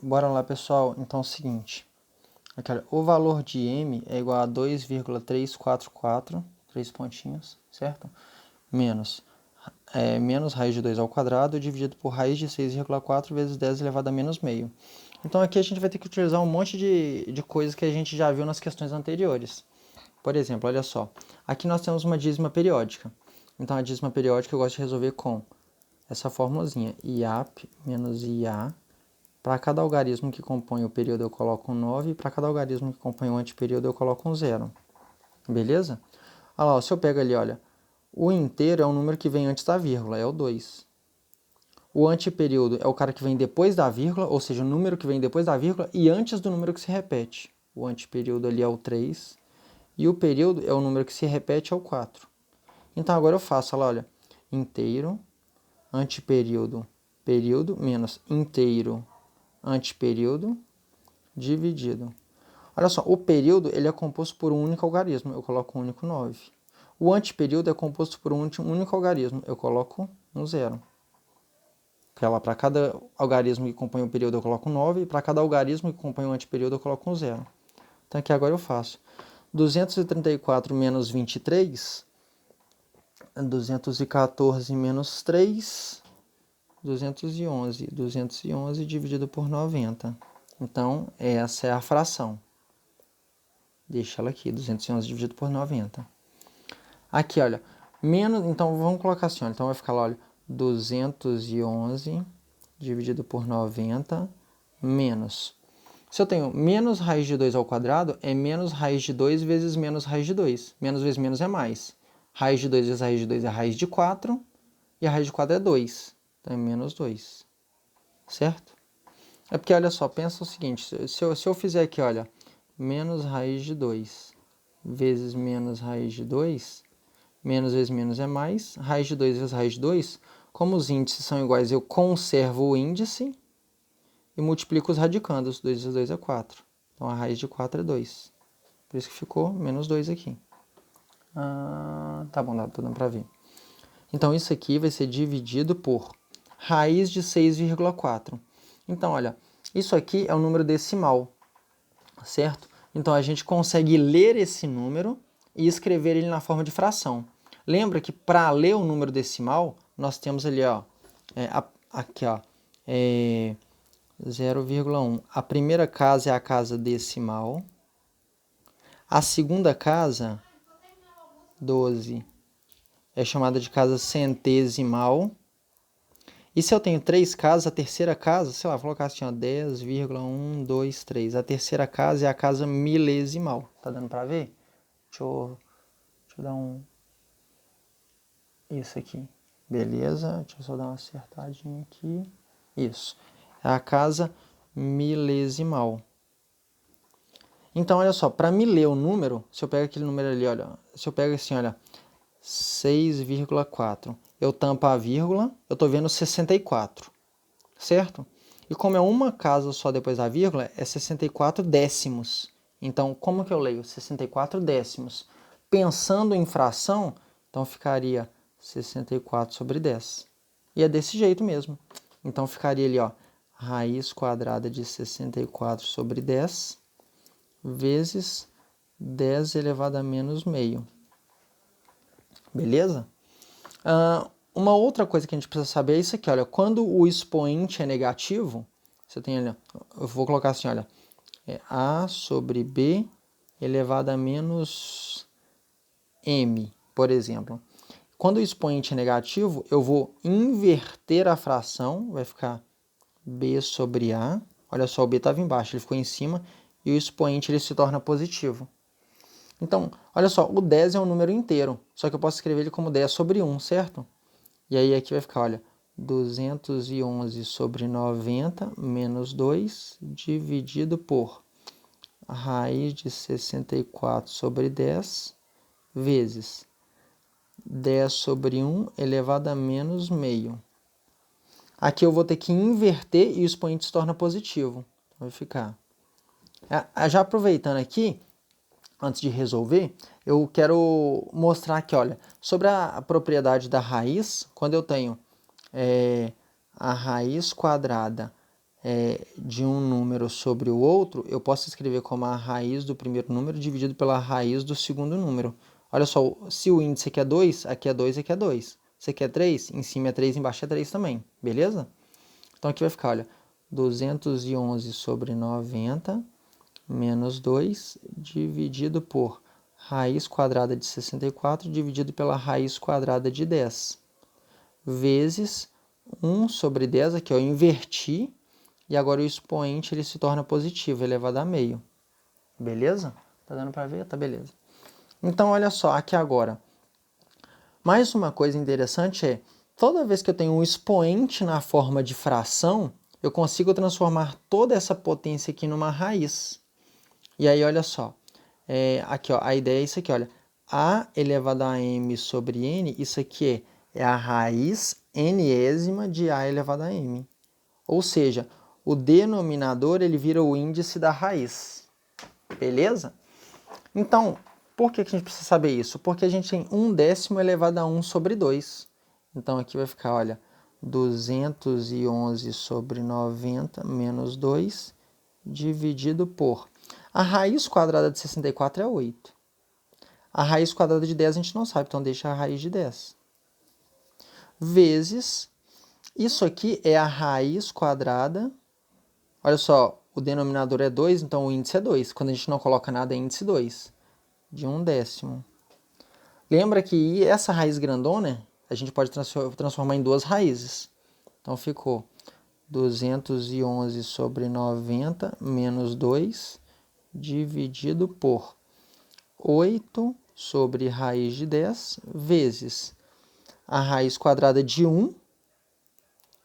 Bora lá, pessoal. Então é o seguinte. Aqui, olha, o valor de m é igual a 2,344, 3 pontinhos, certo? Menos raiz de 2 ao quadrado dividido por raiz de 6,4 vezes 10 elevado a menos meio. Então aqui a gente vai ter que utilizar um monte de coisas que a gente já viu nas questões anteriores. Por exemplo, olha só. Aqui nós temos uma dízima periódica. Então a dízima periódica eu gosto de resolver com essa formulazinha. IAP menos IA. Para cada algarismo que compõe o período eu coloco um 9, e para cada algarismo que compõe o antiperíodo eu coloco um 0. Beleza? Olha lá, se eu pego ali, olha, o inteiro é o número que vem antes da vírgula, é o 2. O antiperíodo é o cara que vem depois da vírgula, ou seja, o número que vem depois da vírgula e antes do número que se repete. O antiperíodo ali é o 3. E o período é o número que se repete, é o 4. Então agora eu faço, olha, inteiro, antiperíodo, período, menos inteiro, antiperíodo, dividido. Olha só, o período ele é composto por um único algarismo, eu coloco um único 9. O antiperíodo é composto por um único algarismo, eu coloco um 0. Para cada algarismo que compõe o período eu coloco um 9, e para cada algarismo que compõe o antiperíodo eu coloco um 0. Então aqui agora eu faço 234 menos 23, 214 menos 3, 211. 211 dividido por 90. Então, essa é a fração. Deixa ela aqui, 211 dividido por 90. Aqui, olha, menos, então vamos colocar assim, olha, então vai ficar lá, olha, 211 dividido por 90 menos. Se eu tenho menos raiz de 2 ao quadrado, é menos raiz de 2 vezes menos raiz de 2. Menos vezes menos é mais. Raiz de 2 vezes raiz de 2 é raiz de 4, e a raiz de 4 é 2. Então é menos 2. Certo? É porque, olha só, pensa o seguinte, se eu fizer aqui, olha, menos raiz de 2 vezes menos raiz de 2, menos vezes menos é mais, raiz de 2 vezes raiz de 2, como os índices são iguais, eu conservo o índice e multiplico os radicandos, 2 vezes 2 é 4. Então a raiz de 4 é 2. Por isso que ficou menos 2 aqui. Tá bom, tá dando para ver. Então isso aqui vai ser dividido por raiz de 6,4. Então, olha, isso aqui é um número decimal, certo? Então a gente consegue ler esse número e escrever ele na forma de fração. Lembra que para ler o número decimal, nós temos ali, ó, aqui, ó, 0,1. A primeira casa é a casa decimal. A segunda casa, 12, é chamada de casa centesimal. E se eu tenho 3 casas, a terceira casa, sei lá, vou colocar assim, ó, 10,123. A terceira casa é a casa milesimal. Tá dando pra ver? Deixa eu dar um... Isso aqui. Beleza? Deixa eu só dar uma acertadinha aqui. Isso. É a casa milesimal. Então, olha só, para me ler o número, se eu pego aquele número ali, olha, se eu pego assim, olha, 6,4, eu tampo a vírgula, eu estou vendo 64, certo? E como é uma casa só depois da vírgula, é 64 décimos. Então, como que eu leio? 64 décimos. Pensando em fração, então ficaria 64 sobre 10. E é desse jeito mesmo. Então, ficaria ali, ó, raiz quadrada de 64 sobre 10 vezes 10 elevado a menos meio. Beleza? Uma outra coisa que a gente precisa saber é isso aqui, olha, quando o expoente é negativo, você tem, olha, eu vou colocar assim, olha, A sobre B elevado a menos M, por exemplo. Quando o expoente é negativo, eu vou inverter a fração, vai ficar B sobre A. Olha só, o B estava embaixo, ele ficou em cima, e o expoente ele se torna positivo. Então, olha só, o 10 é um número inteiro, só que eu posso escrever ele como 10 sobre 1, certo? E aí aqui vai ficar, olha, 211 sobre 90 menos 2 dividido por raiz de 64 sobre 10 vezes 10 sobre 1 elevado a menos meio. Aqui eu vou ter que inverter e o expoente se torna positivo. Então vai ficar. Já aproveitando aqui, antes de resolver, eu quero mostrar aqui, olha, sobre a propriedade da raiz, quando eu tenho a raiz quadrada de um número sobre o outro, eu posso escrever como a raiz do primeiro número dividido pela raiz do segundo número. Olha só, se o índice aqui é 2, aqui é 2, aqui é 2. Se aqui é 3, em cima é 3, embaixo é 3 também, beleza? Então aqui vai ficar, olha, 211 sobre 90 menos 2 dividido por raiz quadrada de 64 dividido pela raiz quadrada de 10 vezes 1 sobre 10, aqui eu inverti, e agora o expoente ele se torna positivo, elevado a meio. Beleza? Tá dando para ver? Tá beleza. Então, olha só, aqui agora. Mais uma coisa interessante é, toda vez que eu tenho um expoente na forma de fração, eu consigo transformar toda essa potência aqui numa raiz. E aí, olha só. Aqui, ó, a ideia é isso aqui, olha. A elevado a m sobre n, isso aqui é a raiz nésima de a elevado a m. Ou seja, o denominador ele vira o índice da raiz. Beleza? Então, por que a gente precisa saber isso? Porque a gente tem 1/10 elevado a 1 sobre 2. Então, aqui vai ficar, olha, 211 sobre 90 menos 2 dividido por... A raiz quadrada de 64 é 8. A raiz quadrada de 10 a gente não sabe, então deixa a raiz de 10. Vezes, isso aqui é a raiz quadrada. Olha só, o denominador é 2, então o índice é 2. Quando a gente não coloca nada, é índice 2. De 1/10. Lembra que essa raiz grandona, a gente pode transformar em duas raízes. Então ficou 211 sobre 90 menos 2 dividido por 8 sobre raiz de 10 vezes a raiz quadrada de 1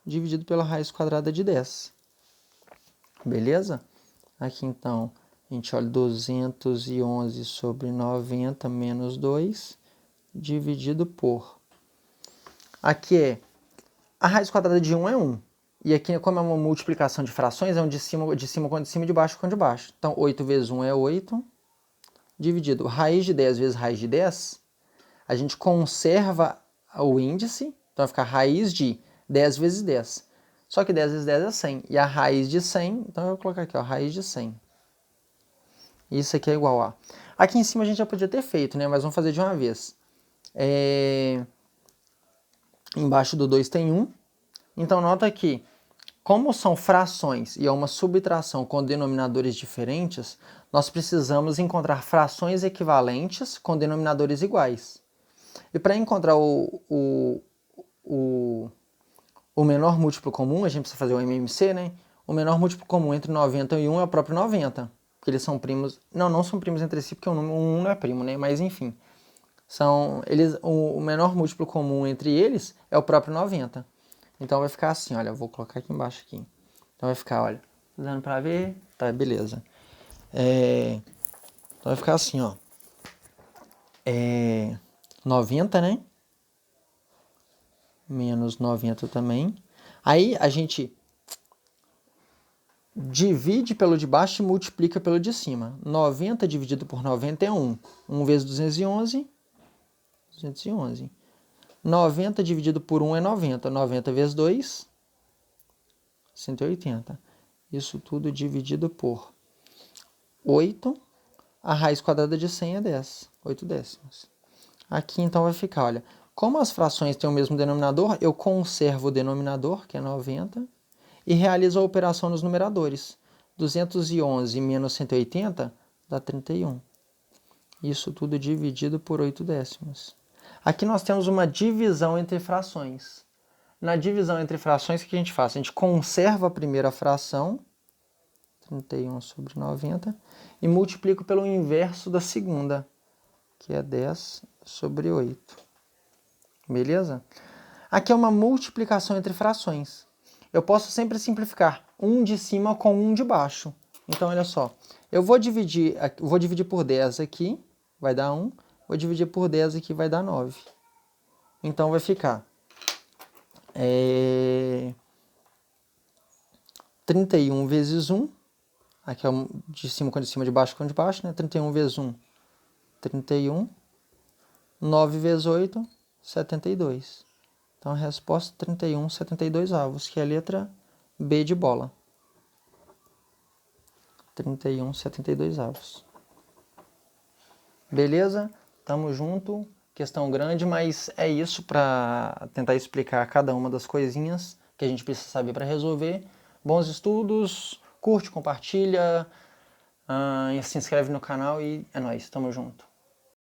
dividido pela raiz quadrada de 10. Beleza? Aqui então, a gente olha 211 sobre 90 menos 2 dividido por... Aqui é... A raiz quadrada de 1 é 1. E aqui, como é uma multiplicação de frações, é um de cima com de cima e de baixo com de baixo. Então, 8 vezes 1 é 8, dividido raiz de 10 vezes raiz de 10, a gente conserva o índice, então vai ficar raiz de 10 vezes 10. Só que 10 vezes 10 é 100. E a raiz de 100, então eu vou colocar aqui, ó, raiz de 100. Isso aqui é igual a... Aqui em cima a gente já podia ter feito, né? Mas vamos fazer de uma vez. Embaixo do 2 tem 1. Então, nota que, como são frações e é uma subtração com denominadores diferentes, nós precisamos encontrar frações equivalentes com denominadores iguais. E para encontrar o menor múltiplo comum, a gente precisa fazer o MMC, né? O menor múltiplo comum entre 90 e 1 é o próprio 90. Porque eles são primos... Não são primos entre si, porque o 1 não é primo, né? Mas enfim. O menor múltiplo comum entre eles é o próprio 90. Então vai ficar assim, olha, eu vou colocar aqui embaixo aqui. Então vai ficar, olha, dando para ver, tá, beleza. Então vai ficar assim, ó. 90, né? Menos 90 também. Aí a gente divide pelo de baixo e multiplica pelo de cima. 90 dividido por 90 é 1. 1 vezes 211, 211. 90 dividido por 1 é 90. 90 vezes 2, 180. Isso tudo dividido por 8. A raiz quadrada de 100 é 10. 8/10. Aqui então vai ficar, olha, como as frações têm o mesmo denominador, eu conservo o denominador, que é 90, e realizo a operação nos numeradores. 211 menos 180 dá 31. Isso tudo dividido por 8/10. Aqui nós temos uma divisão entre frações. Na divisão entre frações, o que a gente faz? A gente conserva a primeira fração, 31 sobre 90, e multiplico pelo inverso da segunda, que é 10 sobre 8. Beleza? Aqui é uma multiplicação entre frações. Eu posso sempre simplificar um de cima com um de baixo. Então, olha só. Eu vou dividir por 10 aqui, vai dar 1. Vou dividir por 10 aqui, vai dar 9. Então, vai ficar 31 vezes 1. Aqui é de cima com de cima, de baixo com de baixo, né? 31 vezes 1, 31. 9 vezes 8, 72. Então a resposta 31, 72 avos, que é a letra B de bola. 31/72. Beleza? Tamo junto. Questão grande, mas é isso para tentar explicar cada uma das coisinhas que a gente precisa saber para resolver. Bons estudos, curte, compartilha, se inscreve no canal e é nóis, tamo junto.